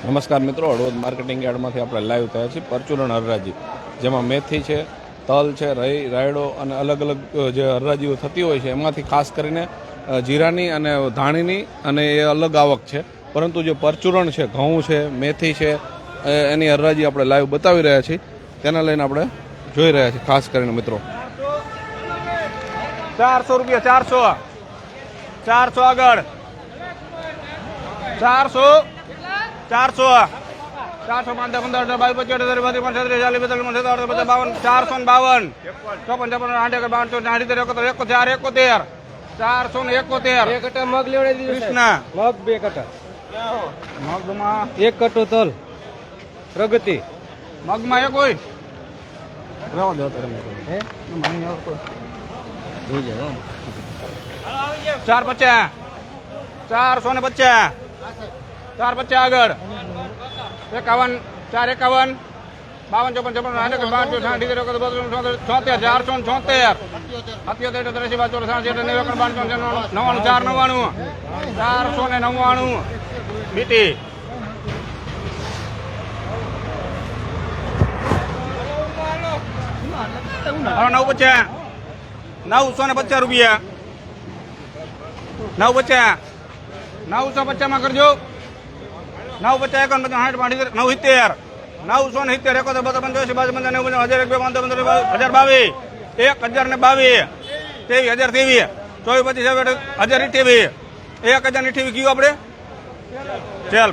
નમસ્કાર મિત્રો, હળવદ માર્કેટિંગ યાર્ડમાંથી આપણે લાઈવ થયા છીએ પરચુરણ હરરાજી, જેમાં મેથી છે, તલ છે, રાયડો અને અલગ અલગ જે હરરાજીઓ થતી હોય છે એમાંથી ખાસ કરીને જીરાની અને ધાણીની અને એ અલગ આવક છે. પરંતુ જે પરચુરણ છે, ઘઉં છે, મેથી છે, એની હરરાજી આપણે લાઈવ બતાવી રહ્યા છીએ. તેના લઈને આપણે જોઈ રહ્યા છીએ ખાસ કરીને મિત્રો. 400 રૂપિયા, 400 આગળ 400 400 5 15 22 25 27 452 મગ લેવડે દીધું. મગ 2 કટા, મગમાં 1 કટો તલ પ્રગતિ, મગમાં એક હોય રેવા દો તમે હે મને આવતો જોઈ જાવ. 450 450 450 આગળ 51 451 52 54 499 બીટી 950 રૂપિયા 950 માં કરજો. 950 970 970 1022 ગયું આપણે. ચાલ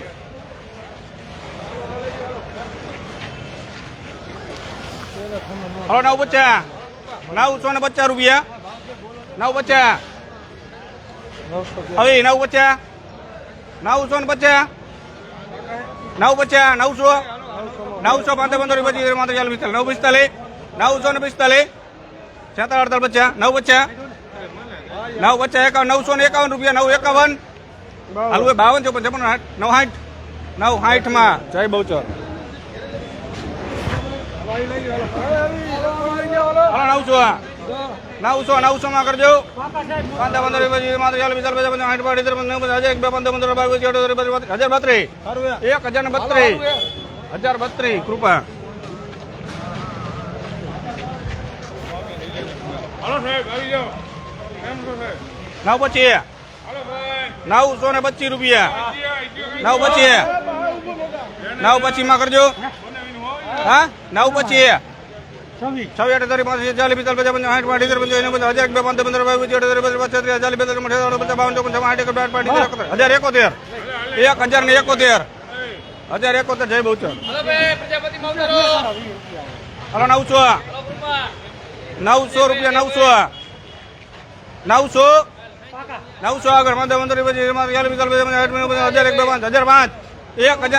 950 રૂપિયા 950 હવે 950 950 950 900 900 945 945 7 950 951 રૂપિયા 951 હાલ 52 54 960 960 માં જય બહુચર 900 માં કરજો. 1032 કૃપા. હાલો સાહેબ આવી જાઓ. 925 925 રૂપિયા 925 માં કરજો. હા 925 1071 જય બહુચર. હાલો 900 રૂપિયા 900 આગળ 1005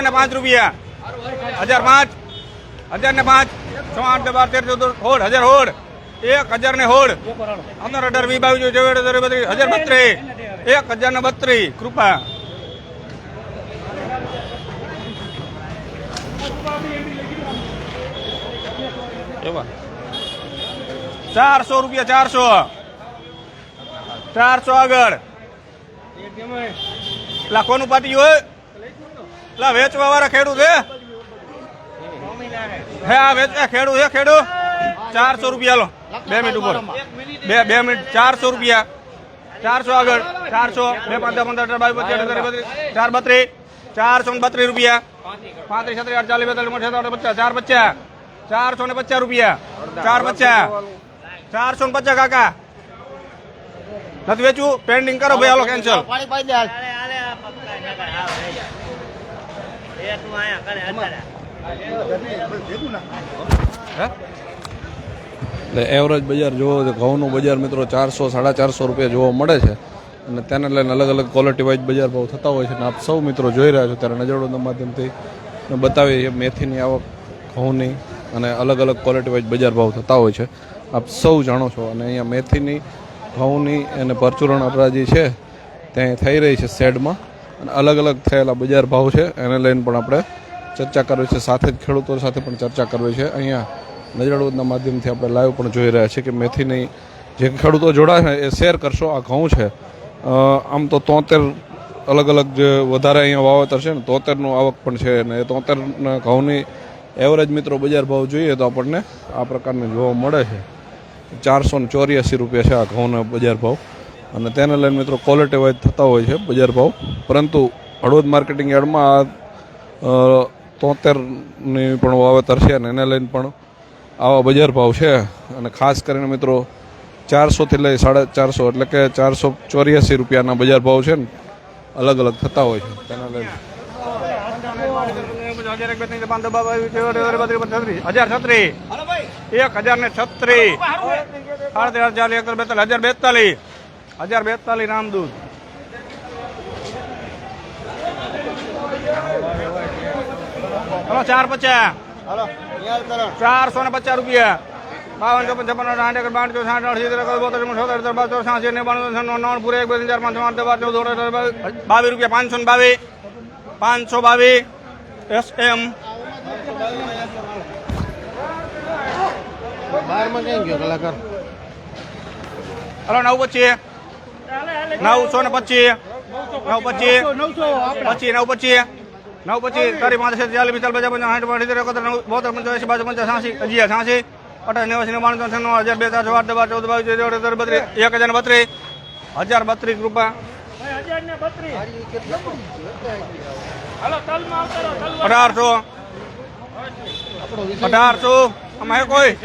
1005 રૂપિયા 1005 1005 6 8 12 13 14 હોડ 1000 ને હોડ 15 18 20 22 1032 કૃપા. એવા 400 રૂપિયા 400 આગળ. લાખોનું પાટી હોય લા વેચવા વાળા ખેડૂત હે આ વેચવા ખેડૂત હે ખેડૂત 400 રૂપિયા લો 2 મિનિટ ઉપર 2 મિનિટ 400 રૂપિયા 400 આગળ 400 2 15 15 22 432 432 રૂપિયા 35 37 48 450 રૂપિયા 450 કાકા નથી વેચવું પેન્ડિંગ કરો ભાઈ. હાલો કેન્સલ. એવરેજ બજાર જોવો તો ઘઉંનું બજાર મિત્રો 400 450 રૂપિયા જોવા મળે છે અને તેને લઈને અલગ અલગ ક્વોલિટી વાઇઝ બજાર ભાવ થતા હોય છે. અને આપ સૌ મિત્રો જોઈ રહ્યા છો ત્યારે નજરોના માધ્યમથી બતાવીએ છીએ મેથીની આવક, ઘઉંની અને અલગ અલગ ક્વોલિટી વાઇઝ બજાર ભાવ થતા હોય છે. આપ સૌ જાણો છો. અને અહીંયા મેથીની, ઘઉંની અને પરચુરણ હરરાજી છે ત્યાં થઈ રહી છે શેડમાં, અને અલગ અલગ થયેલા બજાર ભાવ છે એને લઈને પણ આપણે ચર્ચા કરવી છે. સાથે જ ખેડૂતો સાથે પણ ચર્ચા કરવી છે. અહીંયા નજરવડના માધ્યમથી આપણે લાઈવ પણ જોઈ રહ્યા છીએ કે મેથીની જે ખેડૂતો જોડાય છે એ શેર કરશો. આ ઘઉં છે આમ તો 73 અલગ અલગ જે વધારે અહીંયા વાવેતર છે ને તોતેરનું આવક પણ છે અને એ તોતેરના ઘઉંની એવરેજ મિત્રો બજાર ભાવ જોઈએ તો આપણને આ પ્રકારને જોવા મળે છે 484 રૂપિયા છે આ ઘઉંના બજાર ભાવ અને તેને લઈને મિત્રો ક્વોલિટી વાઇઝ થતા હોય છે બજાર ભાવ પરંતુ હળવદ માર્કેટિંગ યાર્ડમાં આ 73ની પણ વાવેતર છે અને એને લઈને પણ આવા બજાર ભાવ છે અને ખાસ કરીને મિત્રો 400થી લઈ 450 એટલે કે 484 રૂપિયાના બજાર ભાવ છે ને અલગ અલગ થતા હોય છે તેના લઈને 1042 રામદૂત 450 450 રૂપિયા 52 55 522 SM 925 925 925 તારી 5 40 45 1032 રૂપિયા 1800 આમાં હે કોઈ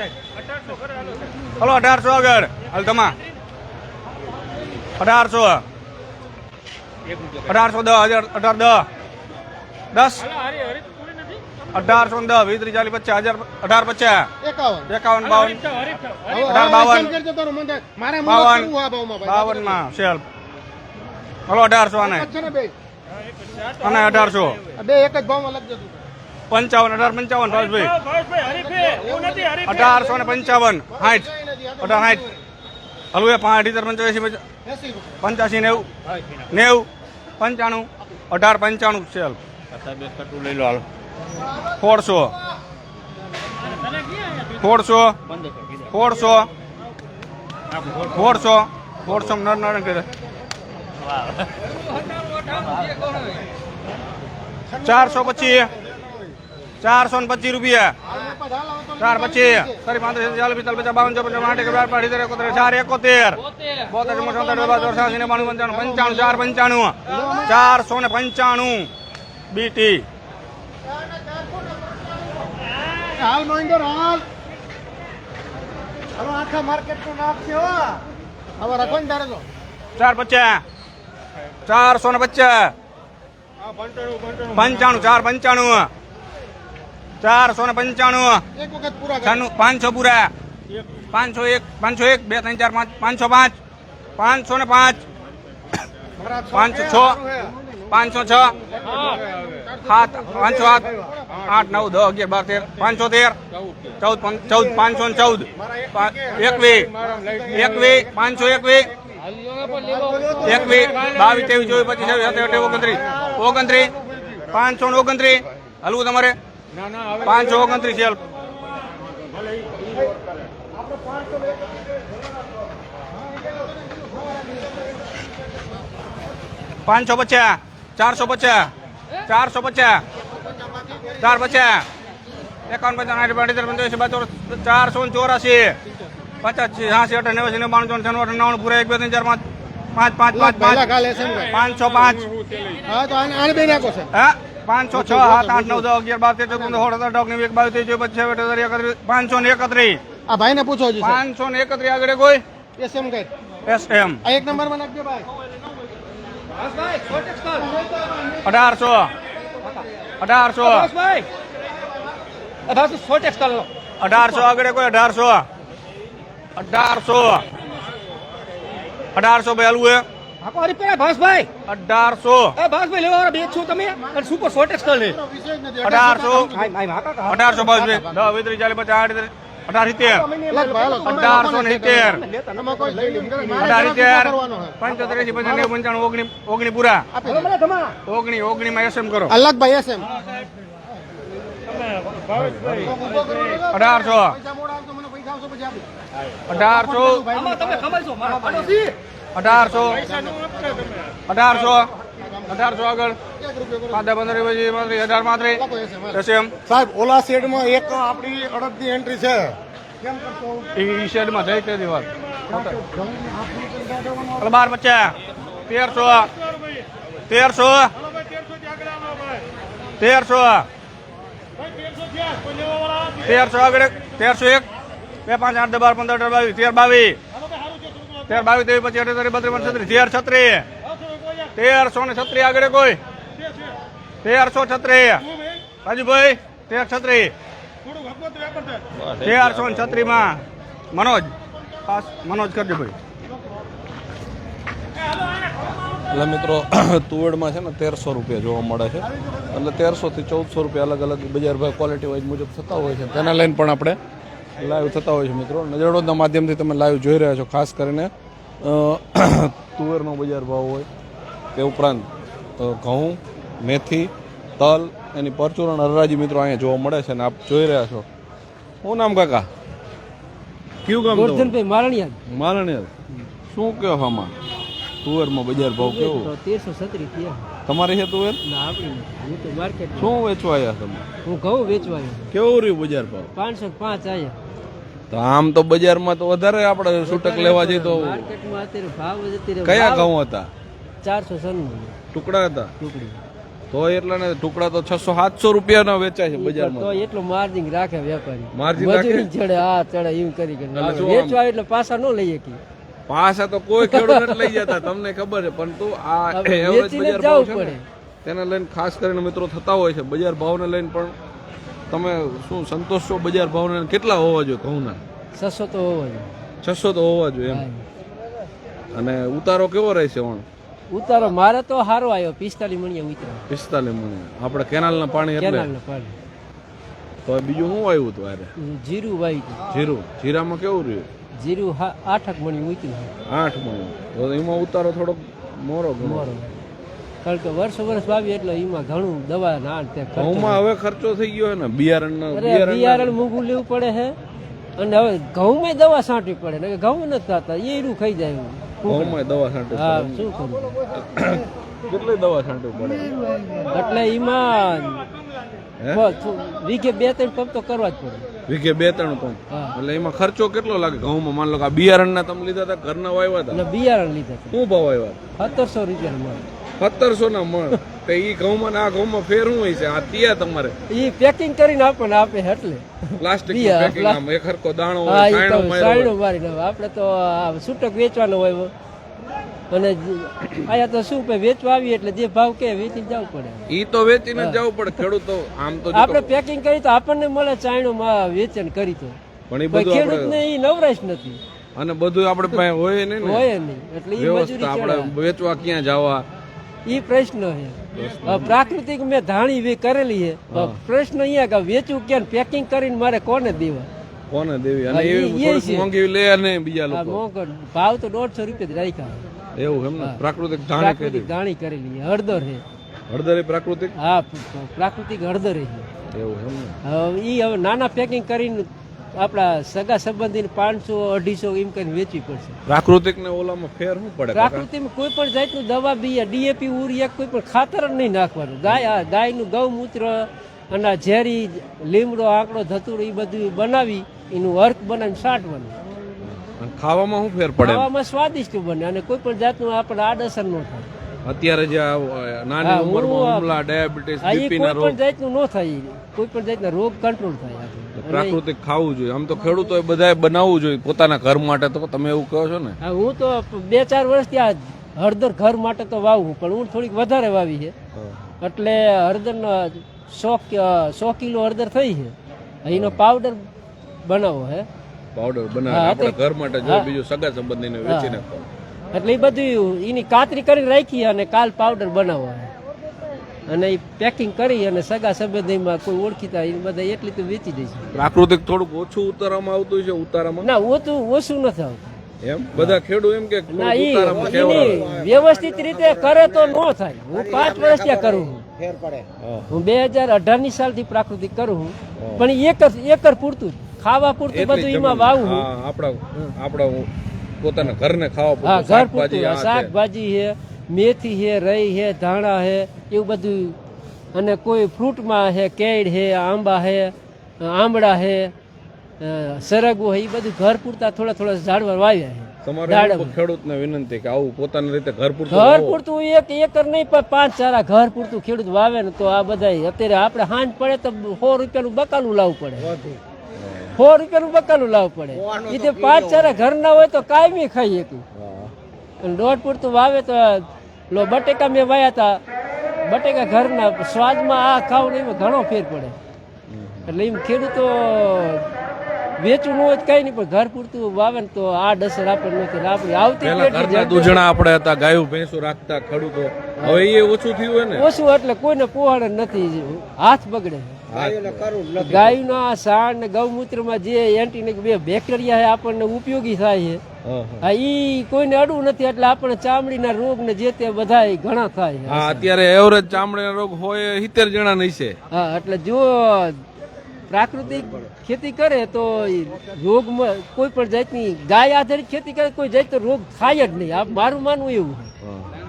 હલો 1800 આગળ હાલ તમા 1800 1810 10 1810 20 40 50 1850 51 માં સેલ હલો 1800 આને 1800 બે એક જ ભાવમાં લખજો 55 1855 ભાવેશભાઈ 1855 60 હલવે 5 85 85 90 95 1895 સેલ લઈ લો હાલ 400 નર કરે 425 425 રૂપિયા 425 તારી 35 40 45 495 બીટી હાલ મહિન્દર હાલ હાલો આખા માર્કેટ નું નામ છે હો હવે રાખો ને તારે તો 450 450 95 495 495 એક વખત પૂરા 500 પૂરા 501 501 2 3 4 505 505 506 506 7 507 8 9 10 11 12 13 513 14 514 21 22 23 24 29 529 હલવું તમારે 529 સેલ 550 450 450 450 51 484 85 86 98 99 પૂરા 1 2 3 4 5 5 5 પહેલા કાલ એસએમ 505 હા તો આને બે નાખો છે હા 506 7 8 9 10 11 12 13 14 15 16 17 18 531 આ ભાઈને પૂછો જી 531 આગળ કોઈ એસએમ કઈ SM આ એક નંબર માં નાખજો ભાઈ 1800 આગળ કોઈ 1800 ભાઈ હાલવું હે આપો હરીપરા ભાસભાઈ 1800 ભાસભાઈ લેવા બે છો તમે અને સુપર શોર્ટેક્સ કર લે 1800 1800 બસ બે 10 20 40 50 18 19 પૂરા 19 માં એસએમ કરો અલગ ભાઈ એસએમ 1800 તમે ખબર છો મારા પાડોશી 1800 1800 આગળ 5 15 18 35 એમ સાહેબ ઓલા શેડમાં એક આપણી અડદની એન્ટ્રી છે કેમ કરશો ઈ શેડમાં જઈ કે દીવાર એટલે 12 50 1300 આગળ 1301 2 5 8 10 12 15 22 13 22 પછી 38 1336 આગળ કોઈ 1336 રાજુભાઈ 1336 1336 માં મનોજ ખાસ મનોજ કરજો ભાઈ એટલે મિત્રો તુવેડમાં છે ને 1300 રૂપિયા જોવા મળે છે એટલે 1300 થી 1400 રૂપિયા અલગ અલગ બજાર ભાવ ક્વોલિટી વાઇઝ મુજબ થતા હોય છે તેના લઈને પણ આપણે લાઈવ થતા હોય છે મિત્રો નજરોના માધ્યમથી તમે લાઈવ જોઈ રહ્યા છો ખાસ કરીને તુવેરનો બજાર ભાવ હોય તે ઉપરાંત ઘઉં મેથી તલ એની પરચુરણ હરાજી મિત્રો અહીંયા જોવા મળે છે અને આપ જોઈ રહ્યા છો શું નામ કાકા કયું ગામ ગોરધનભાઈ મારણિયા માલણિયા શું કહો આમાં તુવેરમાં બજાર ભાવ કેવો 1337 થયા તમારે છે તુવેર ના આપણી હું તો માર્કેટ શું વેચવા આવ્યા તમે હું ઘઉં વેચવા આવ્યો કેવું રહ્યું બજાર ભાવ 505 આયા તો આમ તો બજારમાં તો વધારે આપણે છૂટક લેવા જઈએ તો માર્કેટમાં અત્યારે ભાવ જ અત્યારે કયા ઘઉં હતા 496 ટુકડા હતા ટુકડી તો એટલા ને ટુકડા તો 600-700 રૂપિયાના વેચાય છે તો બજારમાં એટલું માર્જિન રાખે વેપારી માર્જિન રાખે? મજૂરી ચડે આ ચડે એમ કરી એટલે શું આમ? વેચવા એટલે પાછા ન લઈએ કે પાછા તો કોઈ ખેડૂત નથી લઈ જતા તમને ખબર છે પરંતુ આ આપણે એવરેજ વેચીને બજાર જ ભાવ જવું છે ને પડે. તેને લઈને ખાસ કરીને મિત્રો થતા હોય છે બજાર ભાવને લઈને પણ તમે શું સંતોષ છો બજાર ભાવને લઈને? કેટલા હોવા જોઈએ ઘઉંના 600 તો હોવા જોઈએ 600 તો હોવા જોઈએ એમ હા. અને ઉતારો કેવો રહેશે વણ ઉતારો મારે તો સારો આવ્યો 45 મણીએ ઉતર્યો 45 મણ આપણે કેનાલના પાણી એટલે કેનાલના પાણી તો બીજું શું આવ્યું હતું આરે જીરું વાવી હતું. જીરામાં કેવું રહ્યું જીરું 8 મણી ઉતર્યું 8 મણ તો એમાં ઉતારો થોડોક મોરો ઘણો મારો કારણ કે વર્ષ વાવી એટલે એમાં ઘણું દવા ના તે ખર્ચો. ઘઉંમાં હવે ખર્ચો થઈ ગયો છે ને બિયારણ અરે બિયારણ મોંઘું લેવું પડે છે અને હવે ઘઉંમાં દવા છાંટવી પડે ને ઘઉં નથી થતા એ રૂ ખાઈ જાય ઘઉંમાં દવા છાંટવી હા પડે. શું કરું કેટલી દવા છાંટવી પડે એટલે એમાં હે? વીઘે 2-3 પંપ તો કરવા જ પડે વીઘે 2-3 પંપ હા એટલે એમાં ખર્ચો કેટલો લાગે ઘઉંમાં? માન લો કે આ બિયારણના તમે લીધા હતા ઘરના વાવ્યા હતા એટલે બિયારણ લીધા શું ભાવ આવ્યા 1700 રૂપિયા મળે 1700 ના મણ તો ઈ ઘઉંમાં ને આ ઘઉંમાં ફેર શું હોય છે? આ તિયા તમારે એ પેકિંગ કરીને આપણને આપે એટલે પ્લાસ્ટિક બિયા, પેકિંગ આમ એક હરકો દાણો હા હોય એ સાયણો તો માર્યો સાયણો હોય. મારીને હવે આપણે તો આ છૂટક વેચવાનો હોય અને અહીંયા તો શું ભાઈ વેચવા આવીએ એટલે જે ભાવ કે વેચી જવું પડે ઈ તો વેચીને જ જવું પડે ખેડૂતો આમ તો જો આપણે પેકિંગ કરી તો આપણને મળે ચાયણોમાં વેચાણ કરી તો પણ ઈ કોઈ બધું ખેડૂતને આપણે એ નવરાશ નથી અને બધું આપણે પાસે હોય નહીં ને હોય નહીં એટલે એ મજૂરી વ્યવસ્થા આપણે ચડાવે. વેચવા ક્યાં જવા ઈ પ્રશ્ન છે પ્રાકૃતિક મેં ધાણી કરેલી છે પ્રશ્ન અહીંયા કે વેચવું ક્યાં પેકિંગ કરીને મારે કોને દેવા કોને દેવી અને હા, એવી ઈ થોડીક છે. મોંઘી લે નહીં બીજા આ લોકો મોંઘો ભાવ તો 150 રૂપિયા જ રાખ્યા એવું એમ ને હા. પ્રાકૃતિક ધાણી પ્રાકૃતિક કરી ધાણી કરેલી છે હળદર છે હળદરી પ્રાકૃતિક હા પ્રાકૃતિક હળદર છે એવું એમ ને હવે ઈ હવે નાના પેકિંગ કરીને આપણા સગા સંબંધીને 500-250 એમ કરીને વેચવી પડશે પ્રાકૃતિક ને ઓલામાં ફેર શું પડે કાકા? પ્રાકૃતિકમાં કોઈ પણ જાતનું દવા બીયા ડીએપી ઉરિયા કોઈ પણ ખાતર જ નહીં નાખવાનું ગાયનું ગૌમૂત્ર અને આ ઝેરી લીમડો આંકડો ધતુરો એ બધું બનાવી એનું અર્ક બનાવીને છાંટવાનું અને ખાવામાં શું ફેર પડે ખાવામાં સ્વાદિષ્ટ બને અને કોઈ પણ જાતનું આપણે આડઅસર ન થાય અત્યારે જે આ નાની હા, ઉંમરમાં હું હુમલા ડાયાબિટીસ આ એ બીપી કોઈ ના રોગ પણ જાતનું ન થાય કોઈ પણ જાતના રોગ કંટ્રોલ થાય આપણે. અને પ્રાકૃતિક ખાવું જોઈએ આમ તો ખેડૂતોએ બધાએ બનાવવું જોઈએ પોતાના ઘર માટે તો તમે એવું કહો છો ને હા, હું તો 2-4 વર્ષથી આ હળદર ઘર માટે તો વાવું પણ હું થોડીક વધારે વાવી છે એટલે હળદરનો 100 કિલો હળદર થઈ છે એનો પાવડર બનાવો હે પાવડર બનાવે હા, આપણે તે- ઘર માટે હા. જોઈએ બીજું સગા સંબંધીને વેચી નાખવાનું એટલે એ બધું એની કાતરી કરી રાખી અને કાલ પાવડર બનાવો હે. અને એ પેકિંગ કરી અને સગા સંબંધીમાં કોઈ ઓળખીતા એ બધા એટલી તો વેચી દઈશું પ્રાકૃતિક થોડુંક ઓછું ઉતારામાં આવતું છે ઉતારામાં ના ઓછું નથી આવતું એમ બધા ખેડૂત એમ કે ના થોડુંક ઉતારામાં એ કેવડાવે. વ્યવસ્થિત રીતે કરે તો ન થાય હું 5 વર્ષ ત્યાં કરું છું ફેર પડે હા. હું 2018 સાલથી પ્રાકૃતિક કરું છું પણ એકર પૂરતું જ. ખાવા પૂરતું એટલી બધું જ એમાં જમીન. વાવું છું. આપણા પોતાના ઘરને ખાવા હા પૂરતું ઘર પૂરતું શાકભાજી આ તે. શાકભાજી છે મેથી છે, રઈ છે, ધાણા છે, એવું બધું. અને કોઈ ફ્રૂટમાં છે, કેળ છે, આંબા છે, આંબળા છે, સરગવો છે, એ બધું ઘર પૂરતા થોડા થોડા ઝાડવા વાવ્યા છે. તમારે ખેડૂતને વિનંતી કે આવું પોતાની રીતે ઘર પૂરતું ઘર વાવો. પૂરતું એક એકર નહીં પણ 5 ઘર પૂરતું ખેડૂત વાવે ને તો આ બધા અત્યારે આપણે હાંજ પડે તો 100 રૂપિયાનું બકાલું લાવવું પડે. 100 રૂપિયાનું બકાલું લાવવું પડે. એ તે 5 ઘર ના હોય તો કાયમી ખાઈ શકું. અને દોઢ પૂરતું વાવે તો લો બટેકા મેં વાયા હતા, બટેકા ઘરના સ્વાદમાં આ ખાવ ને એમાં ઘણો ફેર પડે. એટલે એમ ખેડૂતો વેચવું ન હોય તો કઈ નહીં, પણ ઘર પૂરતું વાવે ને તો આ ડસર આપણે નથી. આપણી આવતી પહેલા પેઢી ઘરના દૂધણા આપણે હતા, ગાયું ભેંસો રાખતા ખેડૂતો, હવે એ ઓછું થયું હોય ને. ઓછું એટલે કોઈને પોહાડે નથી, હાથ બગડે. ગાયના સાણ ને ગૌમૂત્રમાં જે એન્ટી બેક્ટેરિયા આપણને ઉપયોગી થાય છે, હા ઈ કોઈને અડવું નથી. એટલે આપણને ચામડીના રોગ ને જે તે બધા ઘણા થાય. હા, અત્યારે એવરેજ ચામડીના રોગ હોય 70 જણા નહીં છે. હા, એટલે જો પ્રાકૃતિક ખેતી કરે તો રોગમાં કોઈ પણ જાતની ગાય આધારિત ખેતી કરે કોઈ જાત તો રોગ થાય જ નહીં. મારું માનવું એવું.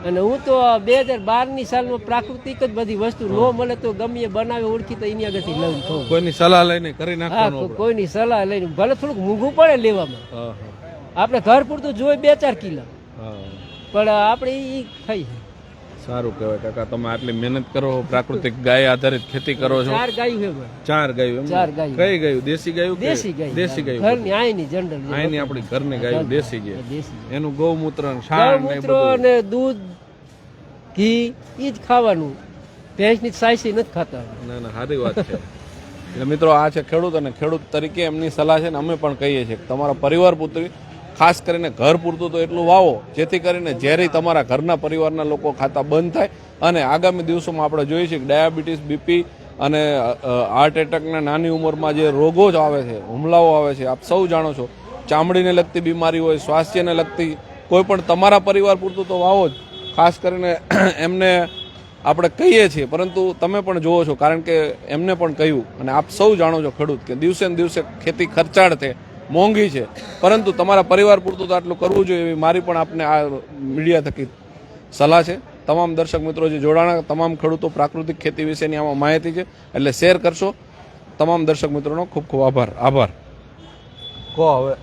અને હું તો 2012ની સાલમાં પ્રાકૃતિક જ બધી વસ્તુ ન મળે તો ગમે એ બનાવે ઓળખી તો એની આગળથી લઉં છું. કોઈની સલાહ લઈને કરી હા, નાખવાનું. કોઈની સલાહ લઈને ભલે થોડુંક મોંઘું પડે લેવામાં. આપણે ઘર પૂરતું જોઈએ 2-4 કિલો, પણ આપણે ઈ ખાઈ. સારું કહેવાય કાકા, તમે આટલી મહેનત કરો, પ્રાકૃતિક ગાય આધારિત ખેતી કરો છો. 4 ગાયું છે મારે. 4 ગાયું. 4 ગાયું. કઈ ગાયું? દેશી ગાયું કે? દેશી ગાય. દેશી ગાયું. ઘરની આઈની જનરલ આની આપણી ઘરની ગાયું દેશી ગાય. દેશી એનું ગૌમૂત્ર ને છાણ ને ગૌમૂત્ર બધું. ને દૂધ ઘી ઈ જ ખાવાનું. ભેંસની સાયસી નથી ખાતા. ના ના, સારી વાત છે. એટલે મિત્રો, આ છે ખેડૂત, અને ખેડૂત તરીકે એમની સલાહ છે ને અમે પણ કહીએ છીએ કે તમારા પરિવાર પુત્રી ખાસ કરીને ઘર પૂરતું તો એટલું વાવો જેથી કરીને ઝેરી તમારા ઘરના પરિવારના લોકો ખાતા બંધ થાય. અને આગામી દિવસોમાં આપણે જોઈએ છીએ કે ડાયાબિટીસ, બીપી અને હાર્ટ એટેકના નાની ઉંમરમાં જે રોગો જ આવે છે, હુમલાઓ આવે છે, આપ સૌ જાણો છો. ચામડીને લગતી બીમારી હોય, સ્વાસ્થ્યને લગતી કોઈ પણ તમારા પરિવાર પૂરતું તો વાવો જ. ખાસ કરીને એમને આપણે કહીએ છીએ, પરંતુ તમે પણ જુઓ છો, કારણ કે એમને પણ કહ્યું. અને આપ સૌ જાણો છો ખેડૂત કે દિવસે ને દિવસે ખેતી ખર્ચાળ છે, મોંઘી છે, પરંતુ તમારા પરિવાર પૂરતું તો આટલું કરવું જોઈએ એવી મારી પણ આપને આ મીડિયા થકી સલાહ છે. તમામ દર્શક મિત્રો જે જોડાણા, તમામ ખેડૂતો પ્રાકૃતિક ખેતી વિશેની આમાં માહિતી છે એટલે શેર કરશો. તમામ દર્શક મિત્રોનો ખૂબ ખૂબ આભાર. કહો હવે